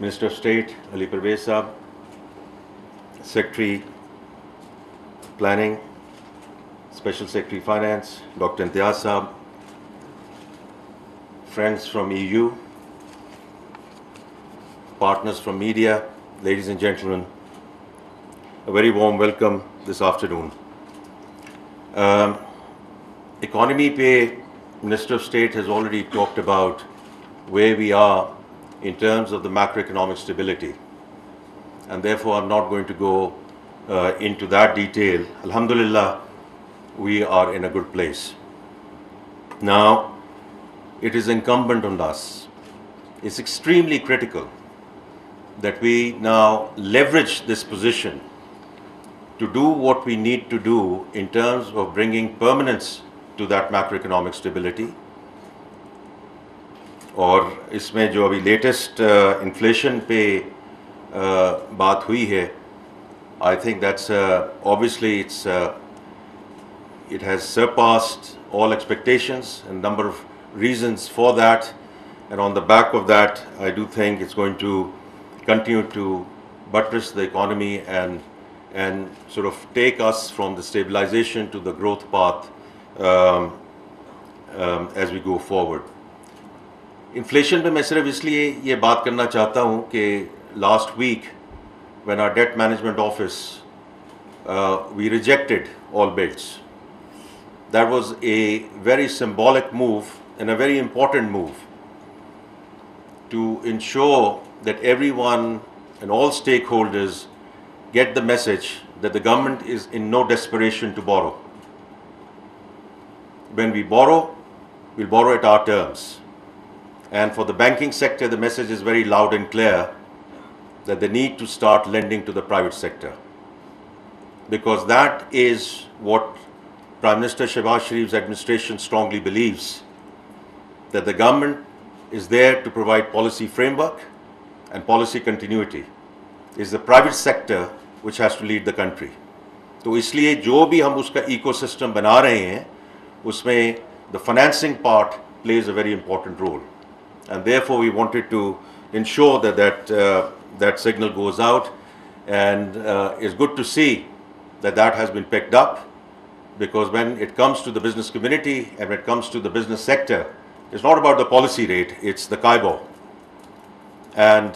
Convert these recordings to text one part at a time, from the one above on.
Minister of State Ali Parvez Saab, Secretary Planning, Special Secretary Finance Dr. Imtiaz Saab, friends from EU, partners from media, ladies and gentlemen, a very warm welcome this afternoon. Economy pe Minister of State has already talked about where we are in terms of the macroeconomic stability, and therefore I'm not going to go into that detail. Alhamdulillah, we are in a good place. Now, it is incumbent on us, it's extremely critical that we now leverage this position to do what we need to do in terms of bringing permanence to that macroeconomic stability. और इसमें जो अभी latest inflation पे बात हुई है, I think that's obviously it has surpassed all expectations, and a number of reasons for that, and on the back of that I do think it's going to continue to buttress the economy and sort of take us from the stabilization to the growth path as we go forward. Inflation पे मैं सिर्फ इसलिए ये बात करना चाहता हूँ कि last week when our debt management office we rejected all bids. That was a very symbolic move and a very important move to ensure that everyone and all stakeholders get the message that the government is in no desperation to borrow. When we borrow, we'll borrow at our terms. And for the banking sector, the message is very loud and clear that they need to start lending to the private sector, because that is what Prime Minister Shehbaz Sharif's administration strongly believes, that the government is there to provide policy framework and policy continuity. It's the private sector which has to lead the country. तो इसलिए जो भी हम उसका ecosystem बना रहे हैं, उसमें the financing part plays a very important role. And therefore we wanted to ensure that signal goes out, and it's good to see that has been picked up, because when it comes to the business community and when it comes to the business sector, it's not about the policy rate, it's the KIBOR. And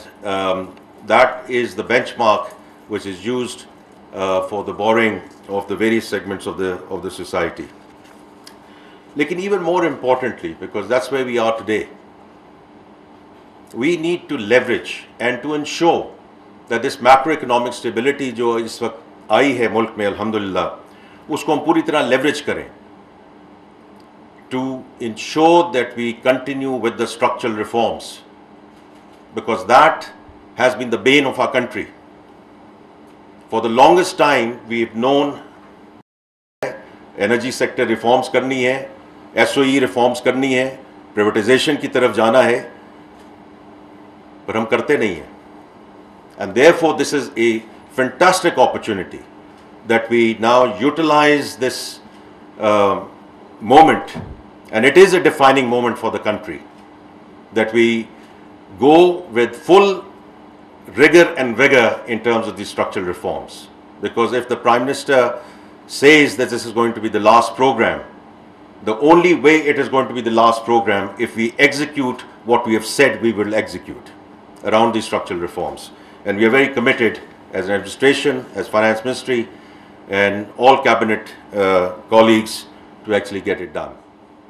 that is the benchmark which is used for the borrowing of the various segments of the society. Lekin even more importantly, because that's where we are today, we need to leverage and to ensure that this macroeconomic stability जो इस वक्त आई है मुल्क में अल्हम्दुलिल्लाह, उसको हम पूरी तरह leverage करें to ensure that we continue with the structural reforms, because that has been the bane of our country. For the longest time we've known energy sector reforms करनी है, SOE reforms करनी है, privatization की तरफ जाना है, पर हम करते नहीं हैं. And therefore this is a fantastic opportunity that we now utilize this moment, and it is a defining moment for the country, that we go with full rigor and vigor in terms of these structural reforms. Because if the Prime Minister says that this is going to be the last program, the only way it is going to be the last program if we execute what we have said we will execute around these structural reforms. And we are very committed as an administration, as Finance Ministry, and all cabinet colleagues to actually get it done.